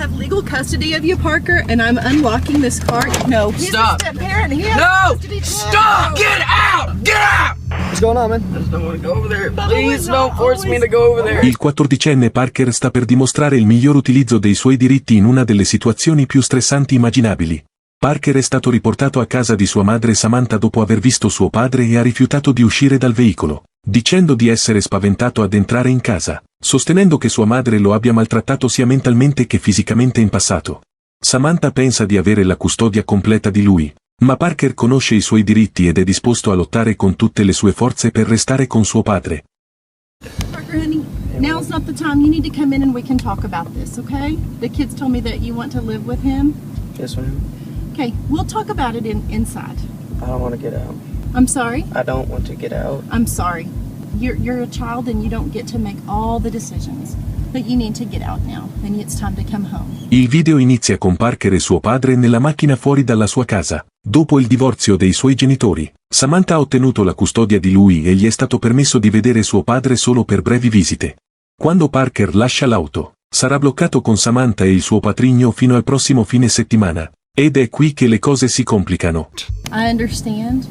have legal custody of you, Parker, and I'm unlocking this car. No, he's Stop. a step parent. He has No! custody. Stop! Get out! Get out! What's going on, man? I just don't want to go over there. Please don't force me to go over there. Il 14enne Parker sta per dimostrare il miglior utilizzo dei suoi diritti in una delle situazioni più stressanti immaginabili. Parker è stato riportato a casa di sua madre Samantha dopo aver visto suo padre e ha rifiutato di uscire dal veicolo, dicendo di essere spaventato ad entrare in casa, sostenendo che sua madre lo abbia maltrattato sia mentalmente che fisicamente in passato. Samantha pensa di avere la custodia completa di lui, ma Parker conosce i suoi diritti ed è disposto a lottare con tutte le sue forze per restare con suo padre. Parker, honey, now's not the time. You need to come in and we can talk about this, okay? The kids told me that you want to live with him. Yes, ma'am. Okay, we'll talk about it inside. I don't want to get out. I'm sorry? I don't want to get out. I'm sorry. You're a child and you don't get to make all the decisions. But you need to get out now, and it's time to come home. Il video inizia con Parker e suo padre nella macchina fuori dalla sua casa. Dopo il divorzio dei suoi genitori, Samantha ha ottenuto la custodia di lui e gli è stato permesso di vedere suo padre solo per brevi visite. Quando Parker lascia l'auto, sarà bloccato con Samantha e il suo patrigno fino al prossimo fine settimana. Ed è qui che le cose si complicano. I understand,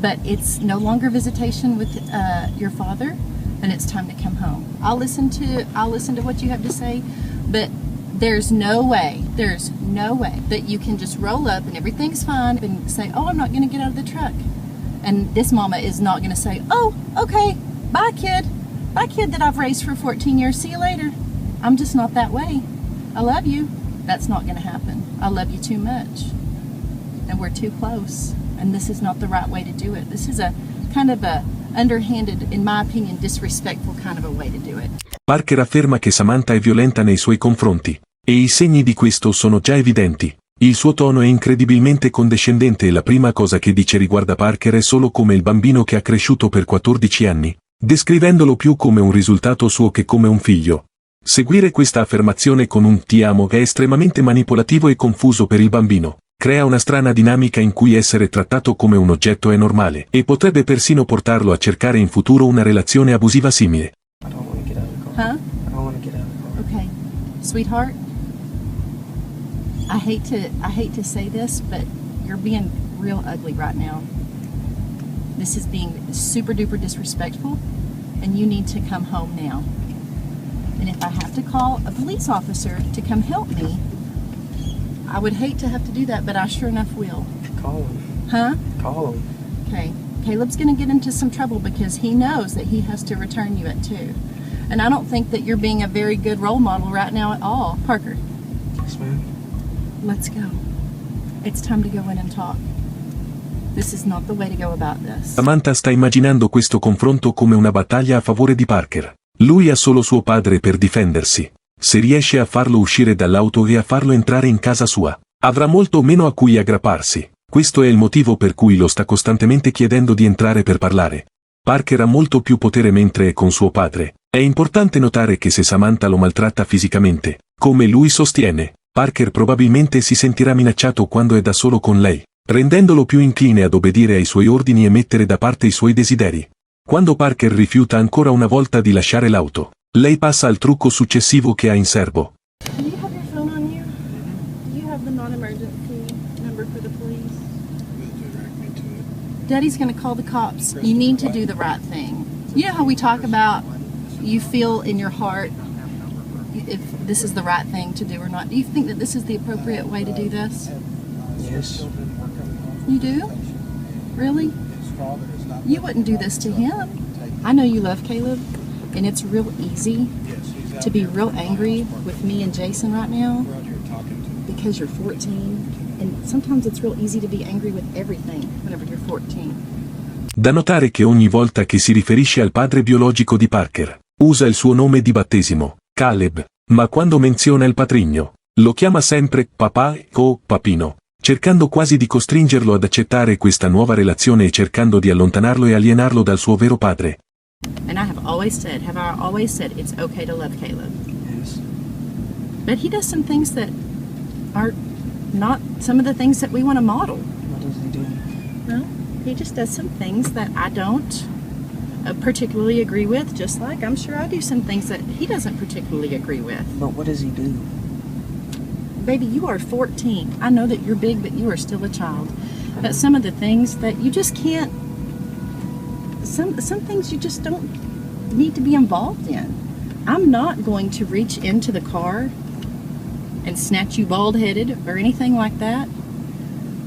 but it's no longer visitation with your father, and it's time to come home. I'll listen to what you have to say, but there's no way that you can just roll up and everything's fine and say, "Oh, I'm not going to get out of the truck." And this mama is not going to say, "Oh, okay, bye kid that I've raised for 14 years, see you later." I'm just not that way. I love you. That's not going to happen. I love you too much. And we're too close. And this is not the right way to do it. This is a kind of a underhanded, in my opinion, disrespectful kind of a way to do it. Parker afferma che Samantha è violenta nei suoi confronti. E i segni di questo sono già evidenti. Il suo tono è incredibilmente condescendente e la prima cosa che dice riguarda Parker è solo come il bambino che ha cresciuto per 14 anni, descrivendolo più come un risultato suo che come un figlio. Seguire questa affermazione con un "ti amo" è estremamente manipolativo e confuso per il bambino, crea una strana dinamica in cui essere trattato come un oggetto è normale e potrebbe persino portarlo a cercare in futuro una relazione abusiva simile. I don't want to get out of the car. Huh? I don't want to get out of the car. Okay. Sweetheart, I hate to say this, but you're being real ugly right now. This is being super duper disrespectful, and you need to come home now. And if I have to call a police officer to come help me, I would hate to have to do that, but I sure enough will. Call him. Huh? Call him. Okay. Caleb's going to get into some trouble because he knows that he has to return you at 2. And I don't think that you're being a very good role model right now at all. Parker. Yes, ma'am. Let's go. It's time to go in and talk. This is not the way to go about this. Samantha sta immaginando questo confronto come una battaglia a favore di Parker. Lui ha solo suo padre per difendersi. Se riesce a farlo uscire dall'auto e a farlo entrare in casa sua, avrà molto meno a cui aggrapparsi. Questo è il motivo per cui lo sta costantemente chiedendo di entrare per parlare. Parker ha molto più potere mentre è con suo padre. È importante notare che se Samantha lo maltratta fisicamente, come lui sostiene, Parker probabilmente si sentirà minacciato quando è da solo con lei, rendendolo più incline ad obbedire ai suoi ordini e mettere da parte i suoi desideri. Quando Parker rifiuta ancora una volta di lasciare l'auto, lei passa al trucco successivo che ha in serbo. Do you have your phone on you? Do you have the non-emergency number for the police? Daddy's going to call the cops. You need to do the right thing. You know how we talk about you feel in your heart if this is the right thing to do or not. Do you think that this is the appropriate way to do this? Yes. You do? Really? You wouldn't do this to him. I know you love Caleb, and it's real easy to be real angry with me and Jason right now because you're 14, and sometimes it's real easy to be angry with everything whenever you're 14. Da notare che ogni volta che si riferisce al padre biologico di Parker, usa il suo nome di battesimo, Caleb, ma quando menziona il patrigno, lo chiama sempre papà o papino, cercando quasi di costringerlo ad accettare questa nuova relazione e cercando di allontanarlo e alienarlo dal suo vero padre. And I have always said it's okay to love Caleb. Yes. But he does some things that are not some of the things that we want to model. What does he do? Well, he just does some things that I don't particularly agree with, just like I'm sure I do some things that he doesn't particularly agree with. But what does he do? baby, you are 14. I know that you're big, but you are still a child. But some of the things that you just can't, some things you just don't need to be involved in. I'm not going to reach into the car and snatch you bald-headed or anything like that,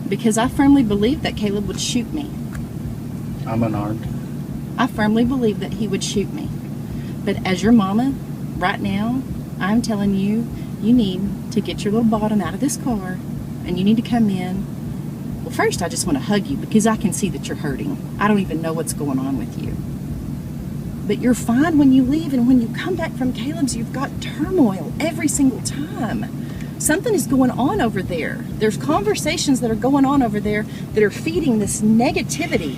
because I firmly believe that Caleb would shoot me. I'm unarmed. I firmly believe that he would shoot me. But as your mama, right now, I'm telling you, you need to get your little bottom out of this car and you need to come in. Well, first I just want to hug you because I can see that you're hurting. I don't even know what's going on with you. But you're fine when you leave, and when you come back from Caleb's, you've got turmoil every single time. Something is going on over there. There's conversations that are going on over there that are feeding this negativity.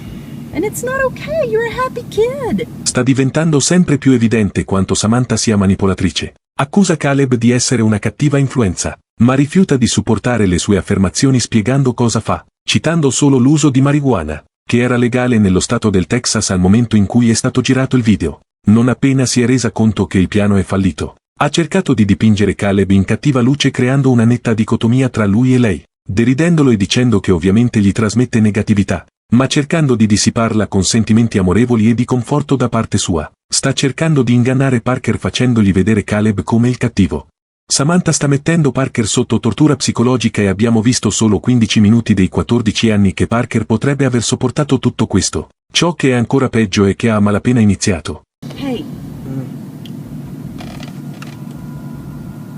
And it's not okay. You're a happy kid. Sta diventando sempre più evidente quanto Samantha sia manipolatrice. Accusa Caleb di essere una cattiva influenza, ma rifiuta di supportare le sue affermazioni spiegando cosa fa, citando solo l'uso di marijuana, che era legale nello stato del Texas al momento in cui è stato girato il video. Non appena si è resa conto che il piano è fallito, ha cercato di dipingere Caleb in cattiva luce creando una netta dicotomia tra lui e lei, deridendolo e dicendo che ovviamente gli trasmette negatività, ma cercando di dissiparla con sentimenti amorevoli e di conforto da parte sua. Sta cercando di ingannare Parker facendogli vedere Caleb come il cattivo. Samantha sta mettendo Parker sotto tortura psicologica e abbiamo visto solo 15 minuti dei 14 anni che Parker potrebbe aver sopportato tutto questo. Ciò che è ancora peggio è che ha a malapena iniziato. Hey.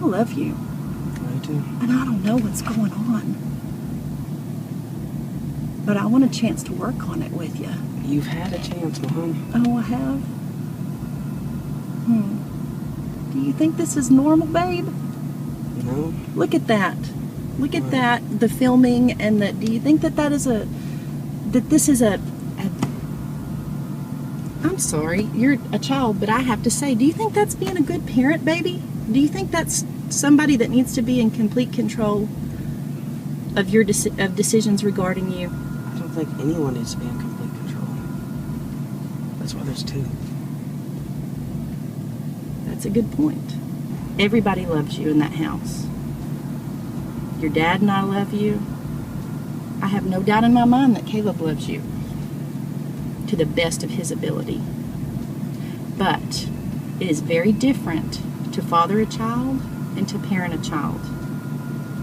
I love you. I do. And I don't know what's going on. But I want a chance to work on it with you. You've had a chance, Mom. Oh, I have? Do you think this is normal, babe? No. Look at that. Look at that, the filming, and the, do you think that that is a, that this is a I'm sorry, you're a child, but I have to say, do you think that's being a good parent, baby? Do you think that's somebody that needs to be in complete control of your of decisions regarding you? I don't think anyone needs to be in complete control. That's why there's two. That's a good point. Everybody loves you in that house. Your dad and I love you. I have no doubt in my mind that Caleb loves you to the best of his ability. But it is very different to father a child and to parent a child.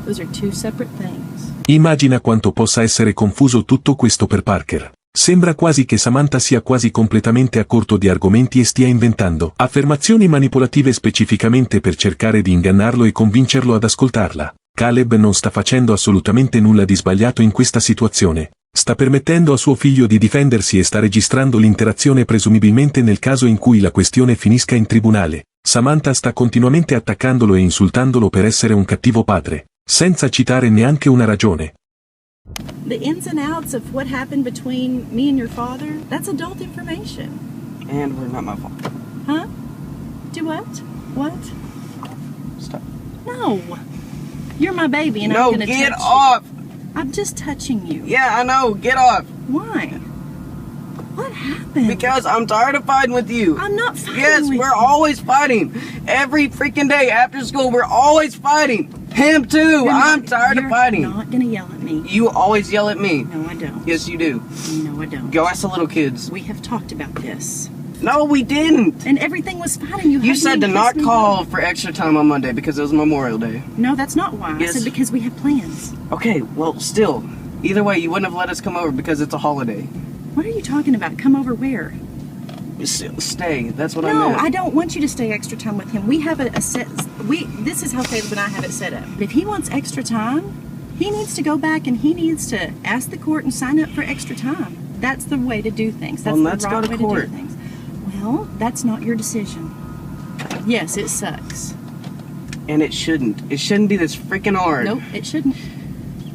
Those are two separate things. Immagina quanto possa essere confuso tutto questo per Parker. Sembra quasi che Samantha sia quasi completamente a corto di argomenti e stia inventando affermazioni manipolative specificamente per cercare di ingannarlo e convincerlo ad ascoltarla. Caleb non sta facendo assolutamente nulla di sbagliato in questa situazione. Sta permettendo a suo figlio di difendersi e sta registrando l'interazione presumibilmente nel caso in cui la questione finisca in tribunale. Samantha sta continuamente attaccandolo e insultandolo per essere un cattivo padre, senza citare neanche una ragione. The ins and outs of what happened between me and your father, that's adult information. And we're not my fault. Huh? Do what? What? Stop. No. You're my baby and No, I'm gonna get touch off! you. I'm just touching you. Yeah, I know, get off! Why? What happened? Because I'm tired of fighting with you. I'm not fighting Yes, with we're you. always fighting. Every freaking day after school, we're always fighting. Him too. You're I'm not- tired of you're fighting. not gonna yell at me. You always yell at me. No, I don't. Yes, you do. No, I don't. Go ask the little kids. We have talked about this. No, we didn't. And everything was fine and you You hugged said me to and not kissed me. call for extra time on Monday because it was Memorial Day. No, that's not why. Yes. I said because we have plans. Okay, well, still. Either way, you wouldn't have let us come over because it's a holiday. What are you talking about? Come over where? Stay. That's what I No, meant. I don't want you to stay extra time with him. We have a set. This is how Caleb and I have it set up. If he wants extra time, he needs to go back and he needs to ask the court and sign up for extra time. That's the way to do things. That's Well, the let's right go to way court. to do things. Well, that's not your decision. Yes, it sucks. And it shouldn't. It shouldn't be this freaking hard. Nope, it shouldn't.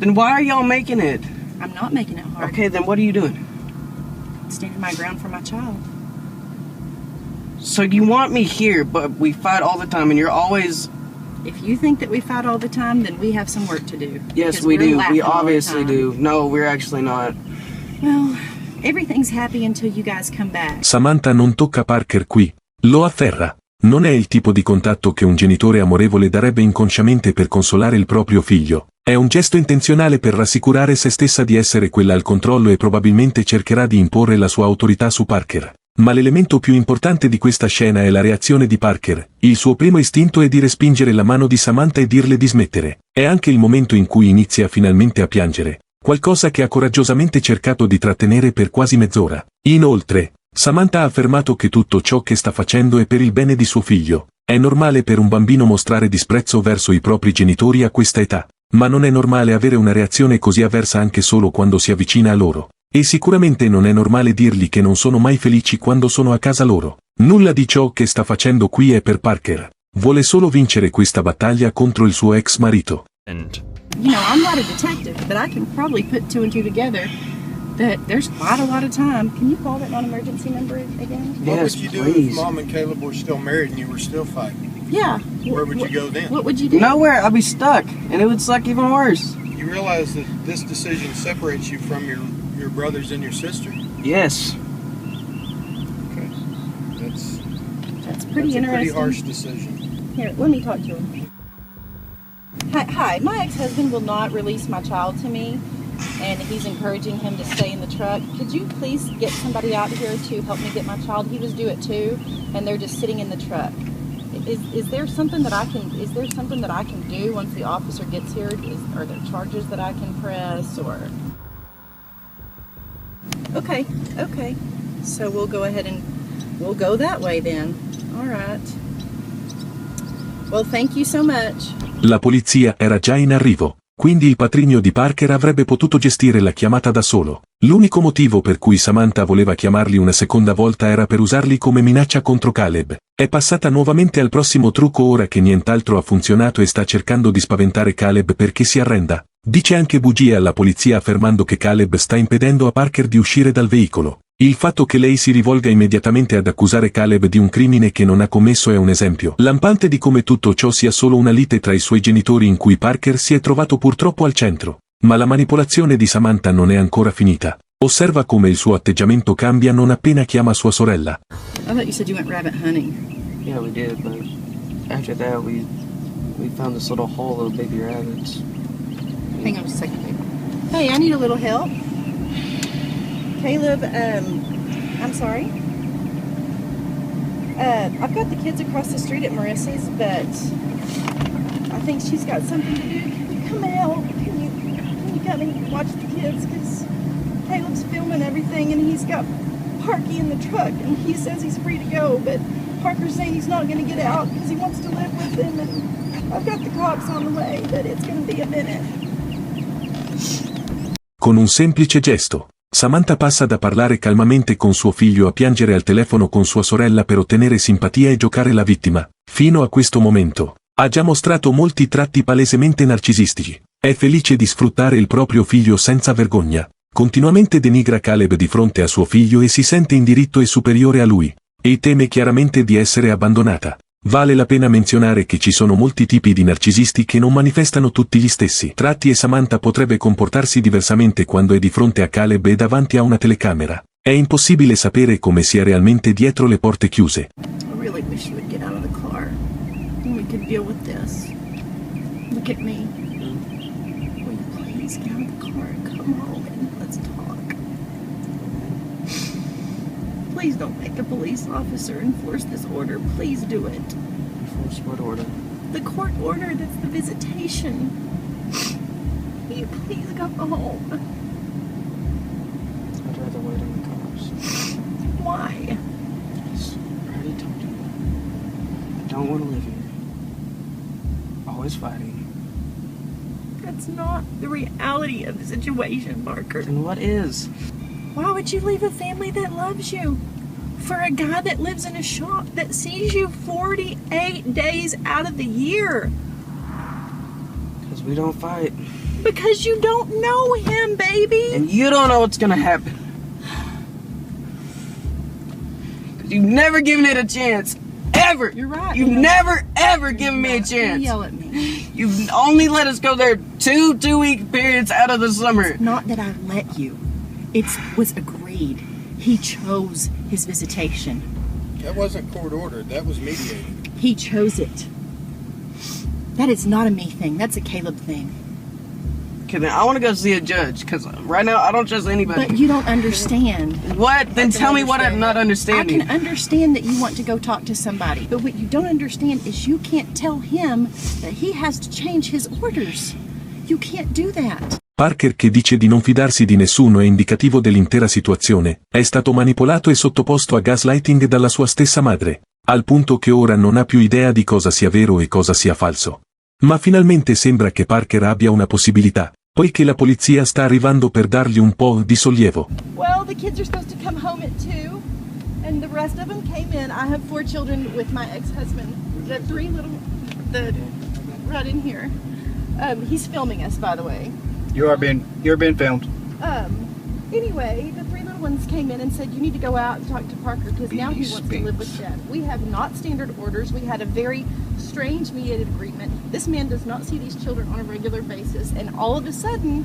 Then why are y'all making it? I'm not making it hard. Okay, then what are you doing? Standing my ground for my child. So you want me here, but we fight all the time, and you're always... If you think that we fight all the time, then we have some work to do. Yes, Because we we're do. laughing We all the obviously time. do. No, we're actually not. Well, everything's happy until you guys come back. Samantha non tocca Parker qui. Lo afferra. Non è il tipo di contatto che un genitore amorevole darebbe inconsciamente per consolare il proprio figlio. È un gesto intenzionale per rassicurare se stessa di essere quella al controllo e probabilmente cercherà di imporre la sua autorità su Parker. Ma l'elemento più importante di questa scena è la reazione di Parker. Il suo primo istinto è di respingere la mano di Samantha e dirle di smettere. È anche il momento in cui inizia finalmente a piangere. Qualcosa che ha coraggiosamente cercato di trattenere per quasi mezz'ora. Inoltre, Samantha ha affermato che tutto ciò che sta facendo è per il bene di suo figlio. È normale per un bambino mostrare disprezzo verso i propri genitori a questa età, ma non è normale avere una reazione così avversa anche solo quando si avvicina a loro. E sicuramente non è normale dirgli che non sono mai felici quando sono a casa loro. Nulla di ciò che sta facendo qui è per Parker. Vuole solo vincere questa battaglia contro il suo ex marito. You know, I'm not a detective, but I can probably put two and two together that there's quite a lot of time. Can you call that non-emergency number again? What Yes, would you do please. if Mom and Caleb were still married and you were still fighting? Yeah. Where would you go then? What would you do? Nowhere. I'd be stuck, and it would suck even worse. You realize that this decision separates you from your brothers and your sister? Yes. Okay. That's pretty That's a interesting. pretty harsh decision. Here, let me talk to him. Hi, my ex-husband will not release my child to me, and he's encouraging him to stay in the truck. Could you please get somebody out here to help me get my child? He was due at 2, and they're just sitting in the truck. Is there something that I can do once the officer gets here? Are there charges that I can press or? Okay. So we'll go ahead and we'll go that way then. All right. Well, thank you so much. La polizia era già in arrivo, quindi il patrigno di Parker avrebbe potuto gestire la chiamata da solo. L'unico motivo per cui Samantha voleva chiamarli una seconda volta era per usarli come minaccia contro Caleb. È passata nuovamente al prossimo trucco ora che nient'altro ha funzionato e sta cercando di spaventare Caleb perché si arrenda. Dice anche bugie alla polizia affermando che Caleb sta impedendo a Parker di uscire dal veicolo. Il fatto che lei si rivolga immediatamente ad accusare Caleb di un crimine che non ha commesso è un esempio lampante di come tutto ciò sia solo una lite tra i suoi genitori in cui Parker si è trovato purtroppo al centro. Ma la manipolazione di Samantha non è ancora finita. Osserva come il suo atteggiamento cambia non appena chiama sua sorella. I thought you said you went rabbit hunting. Yeah, we did, but after that we found this little hole of baby rabbits. Hang on just a second, babe. Hey, I need a little help. Caleb, I'm sorry. I've got the kids across the street at Marissa's, but I think she's got something to do. Can you come out? Can you come and watch the kids? Because Caleb's filming everything, and he's got Parky in the truck, and he says he's free to go, but Parker's saying he's not going to get out because he wants to live with him, and I've got the cops on the way, but it's going to be a minute. Con un semplice gesto, Samantha passa da parlare calmamente con suo figlio a piangere al telefono con sua sorella per ottenere simpatia e giocare la vittima. Fino a questo momento, ha già mostrato molti tratti palesemente narcisistici. È felice di sfruttare il proprio figlio senza vergogna. Continuamente denigra Caleb di fronte a suo figlio e si sente in diritto e superiore a lui. E teme chiaramente di essere abbandonata. Vale la pena menzionare che ci sono molti tipi di narcisisti che non manifestano tutti gli stessi tratti e Samantha potrebbe comportarsi diversamente quando è di fronte a Caleb e davanti a una telecamera. È impossibile sapere come sia realmente dietro le porte chiuse. I really wish you would get out of the car and we could deal with this. Look at me. Will you please get out of the car and come home and let's talk? Please don't make a police officer enforce this order. Please do it. Enforce what order? The court order that's the visitation. Will you please come home? I'd rather wait on the cops. Why? I already told you. I don't want to live here. Always fighting. That's not the reality of the situation, Parker. And what is? Why would you leave a family that loves you for a guy that lives in a shop that sees you 48 days out of the year? Because we don't fight. Because you don't know him, baby. And you don't know what's gonna happen. Because you've never given it a chance. Ever. You're right. You've never, ever given me a Don't chance. yell at me. You've only let us go there two-week periods out of the summer. Not that I let you. It was agreed. He chose his visitation. That wasn't court ordered. That was mediated. He chose it. That is not a me thing. That's a Caleb thing. Okay, then I want to go see a judge because right now I don't trust anybody. But you don't understand. What? Then tell me what I'm not I understanding. can understand that you want to go talk to somebody, but what you don't understand is you can't tell him that he has to change his orders. You can't do that. Parker, che dice di non fidarsi di nessuno, è indicativo dell'intera situazione. È stato manipolato e sottoposto a gaslighting dalla sua stessa madre, al punto che ora non ha più idea di cosa sia vero e cosa sia falso. Ma finalmente sembra che Parker abbia una possibilità, poiché la polizia sta arrivando per dargli un po' di sollievo. Well, the kids are supposed to come home at 2, and the rest of them came in. I have 4 children with my ex-husband. The 3 little, right in here. He's filming us, by the way. You're being filmed. Anyway, the 3 little ones came in and said, you need to go out and talk to Parker because now he wants to live with Dad. We have not standard orders. We had a very strange mediated agreement. This man does not see these children on a regular basis, and all of a sudden,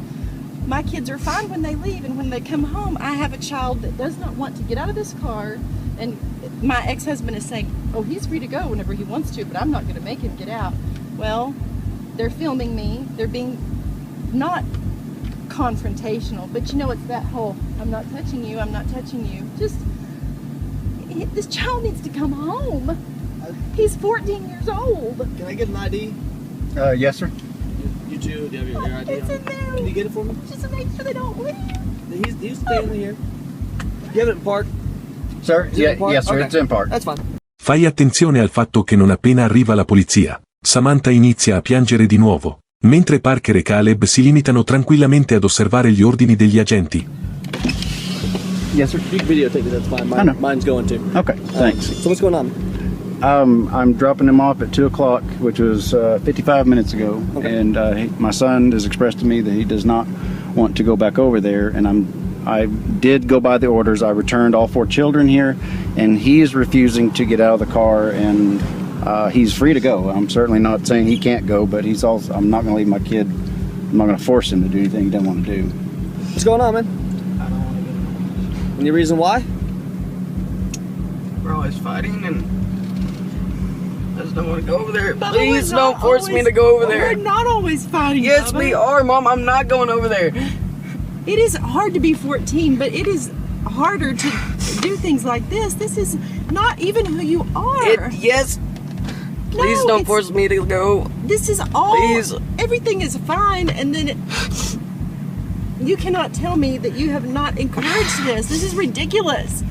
my kids are fine when they leave, and when they come home, I have a child that does not want to get out of this car, and my ex-husband is saying, oh, he's free to go whenever he wants to, but I'm not going to make him get out. Well, they're filming me. They're being not confrontational, but you know, it's that whole, I'm not touching you, I'm not touching you. Just, this child needs to come home. He's 14 years old. Can I get an ID? Yes, sir. You too. Do you have your ID It's on? in there. Can you get it for me? Just to make sure they don't leave. He's staying here. You have it in park? Sir? Is it in park? Yes, sir. Okay. It's in park. That's fine. Fai attenzione al fatto che non appena arriva la polizia, Samantha inizia a piangere di nuovo, mentre Parker e Caleb si limitano tranquillamente ad osservare gli ordini degli agenti. Yes, sir. You can videotape it. That's fine. I know. Mine's going to. Okay, thanks. So what's going on? I'm dropping him off at 2 o'clock, which was 55 minutes ago, Okay. and my son has expressed to me that he does not want to go back over there, and I did go by the orders. I returned all 4 children here, and he is refusing to get out of the car, and he's free to go. I'm certainly not saying he can't go, but he's also, I'm not going to leave my kid. I'm not going to force him to do anything he doesn't want to do. What's going on, man? I don't want to go. Any reason why? We're always fighting, and I just don't want to go over there. Bubba, Please we're don't not force me always- to go over We're there. not always fighting. Yes, Bubba. we are, Mom. I'm not going over there. It is hard to be 14, but it is harder to do things like this. This is not even who you are. Yes. Please No, don't it's- force me to go. This is all. Please. Everything is fine, and then you cannot tell me that you have not encouraged this. This is ridiculous.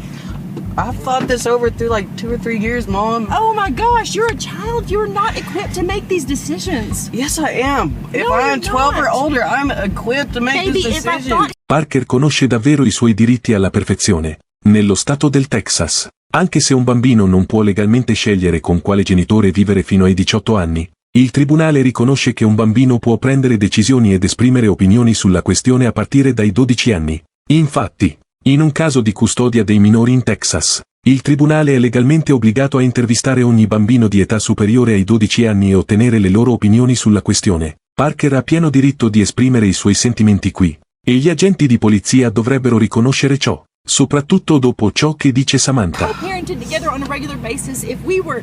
I've thought this over through like 2 or 3 years, Mom. Oh my gosh, you're a child. You're not equipped to make these decisions. Yes, I am. If No, I am you're 12 or not. older, I'm equipped to make Baby, this if I decision. thought Parker conosce davvero i suoi diritti alla perfezione, nello stato del Texas. Anche se un bambino non può legalmente scegliere con quale genitore vivere fino ai 18 anni, il tribunale riconosce che un bambino può prendere decisioni ed esprimere opinioni sulla questione a partire dai 12 anni. Infatti, in un caso di custodia dei minori in Texas, il tribunale è legalmente obbligato a intervistare ogni bambino di età superiore ai 12 anni e ottenere le loro opinioni sulla questione. Parker ha pieno diritto di esprimere i suoi sentimenti qui, e gli agenti di polizia dovrebbero riconoscere ciò, soprattutto dopo ciò che dice Samantha. co-parented together on a regular basis, if we were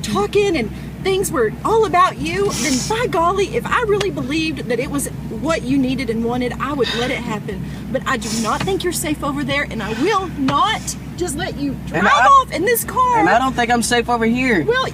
talking and things were all about you, then by golly, if I really believed that it was what you needed and wanted, I would let it happen. But I do not think you're safe over there, and I will not just let you drive off in this car. And I don't think I'm safe over here. Well,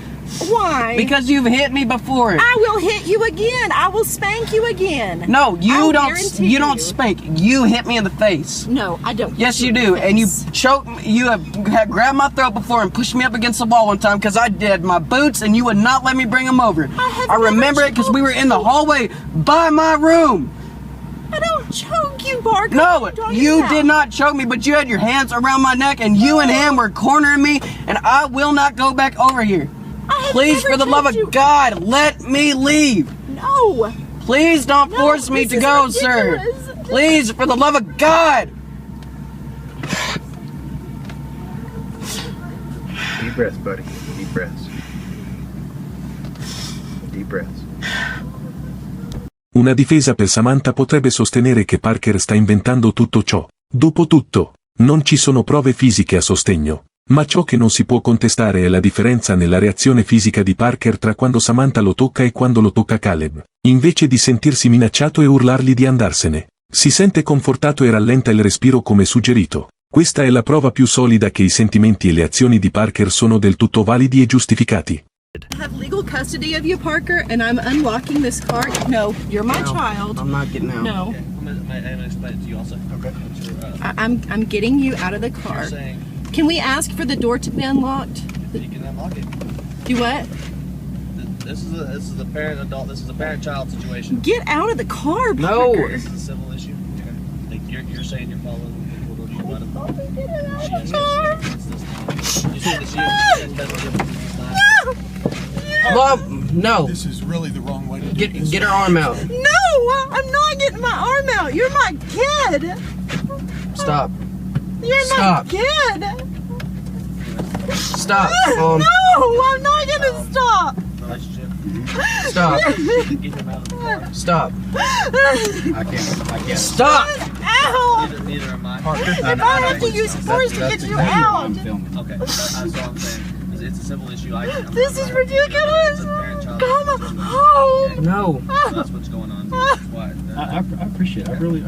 why? Because you've hit me before. I will hit you again. I will spank you again. No, you I'll don't. guarantee You don't spank. You hit me in the face. No, I don't. Yes, hit you in do. the And you face. choked me. You have grabbed my throat before and pushed me up against the wall one time because I did my boots and you would not let me bring them over. have I remember never it because we were choked in the you. hallway by my room. I don't choke you, Parker. No, What are you talking you about? did not choke me, but you had your hands around my neck and you and him were cornering me, and I will not go back over here. I have Please, never for the love of choked you. God, let me leave. No. Please don't No, force me this to is go, sir. ridiculous. Please, for the love of God. Deep breaths, buddy. Deep breaths. Deep breaths. Una difesa per Samantha potrebbe sostenere che Parker sta inventando tutto ciò. Dopotutto, non ci sono prove fisiche a sostegno. Ma ciò che non si può contestare è la differenza nella reazione fisica di Parker tra quando Samantha lo tocca e quando lo tocca Caleb. Invece di sentirsi minacciato e urlargli di andarsene, si sente confortato e rallenta il respiro come suggerito. Questa è la prova più solida che i sentimenti e le azioni di Parker sono del tutto validi e giustificati. I have legal custody of you, Parker, and I'm unlocking this car. No, you're my child. I'm not getting out. No, I'm gonna explain it to you also. Okay. I'm getting you out of the car. You're saying Can we ask for the door to be unlocked? you can unlock it. Do what? This is a parent-child situation. Get out of the car, No. Parker. This is a civil issue. Okay. Like you're saying you're following the order you let him. Get out She of the has car. you say that she has Mom, no. This is really the wrong way to do this. Get her arm out. No, I'm not getting my arm out. You're my kid. Stop. You're Stop. my kid. Stop. No, I'm not gonna stop. relationship. Stop. Get him out of the car. Stop. I can't. Stop. Ow! Neither am I. If I have to use force to get you out. Okay, that's all I'm saying. It's a civil issue. This is ridiculous. It's a parent-child Come situation. home. No. So that's what's going on. That's why. I appreciate it. I really.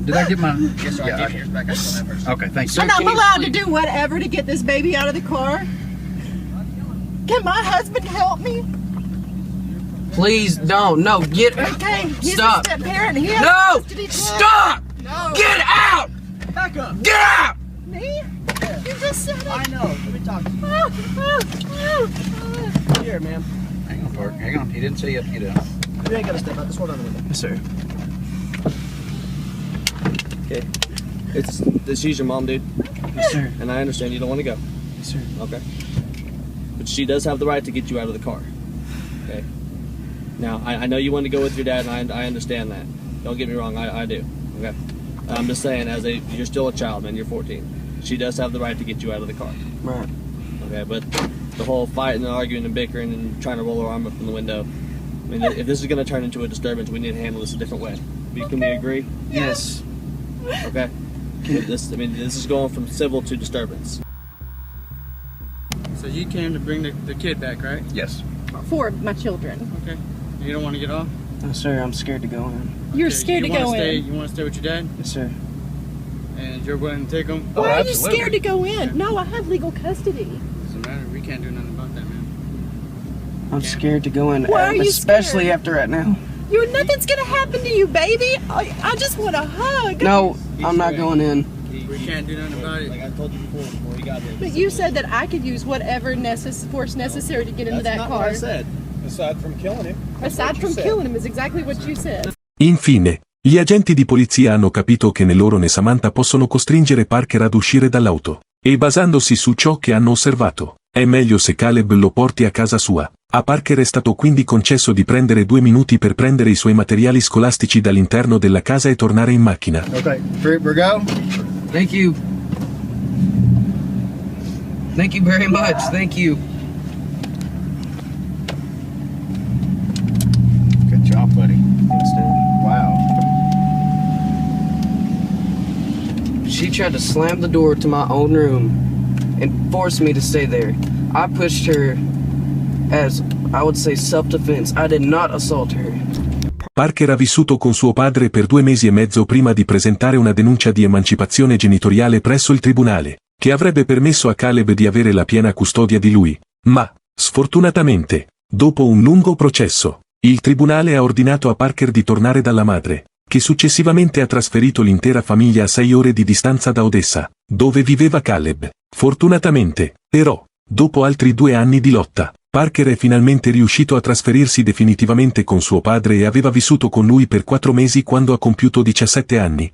Did I get my? Yes, sir. I gave yours back. I still have hers. Okay, thanks. And I'm can you allowed to please- do whatever to get this baby out of the car. Can my husband help me? Please don't. No. Get. Okay, he's Stop. a step parent. He has No. custody too. Stop. No. Get out. Back up. Get out. Me? You just said it. I know. Let me talk to you. Here, ma'am. Hang on, Park. Hang on. He didn't say you have to get out. You ain't gotta step out. Just hold on a minute. Yes, sir. Okay. She's your mom, dude. Yes, sir. And I understand you don't want to go. Yes, sir. Okay. But she does have the right to get you out of the car. Okay. Now, I know you want to go with your dad, and I understand that. Don't get me wrong, I do. Okay. I'm just saying, you're still a child, man. You're 14. She does have the right to get you out of the car. Right. Okay, but the whole fighting and arguing and bickering and trying to roll her arm up in the window. I mean, if this is going to turn into a disturbance, we need to handle this a different way. Can we agree? Yes. Okay. This is going from civil to disturbance. So you came to bring the kid back, right? Yes. For my children. Okay. You don't want to get off? No, sir. I'm scared to go in. You're scared to go in. You want to stay with your dad? Yes, sir. And you're willing to take him? Why are you absolutely. scared to go in? No, I have legal custody. Doesn't matter. We can't do nothing about that, man. I'm scared to go in. Why are you especially scared? after right now. Nothing's gonna happen to you, baby. I just want a hug. No, I'm not going in. We can't do nothing about it. Like I told you before he got here. But you said that I could use whatever force necessary to get into that That's not car. what I said. Aside from killing him. Aside from killing him is exactly what you said. Infine, gli agenti di polizia hanno capito che né loro né Samantha possono costringere Parker ad uscire dall'auto. E basandosi su ciò che hanno osservato, è meglio se Caleb lo porti a casa sua. A Parker è stato quindi concesso di prendere 2 minuti per prendere i suoi materiali scolastici dall'interno della casa e tornare in macchina. Okay. Go. Thank you. Thank you very much. Thank you. Good job, buddy. Wow. She tried to slam the door to my own room and force me to stay there. I pushed her as, I would say, self-defense. I did not assault her. Parker ha vissuto con suo padre per 2 mesi e mezzo prima di presentare una denuncia di emancipazione genitoriale presso il tribunale, che avrebbe permesso a Caleb di avere la piena custodia di lui. Ma, sfortunatamente, dopo un lungo processo, il tribunale ha ordinato a Parker di tornare dalla madre, che successivamente ha trasferito l'intera famiglia a 6 ore di distanza da Odessa, dove viveva Caleb. Fortunatamente, però, dopo altri 2 anni di lotta, Parker è finalmente riuscito a trasferirsi definitivamente con suo padre e aveva vissuto con lui per 4 mesi quando ha compiuto 17 anni.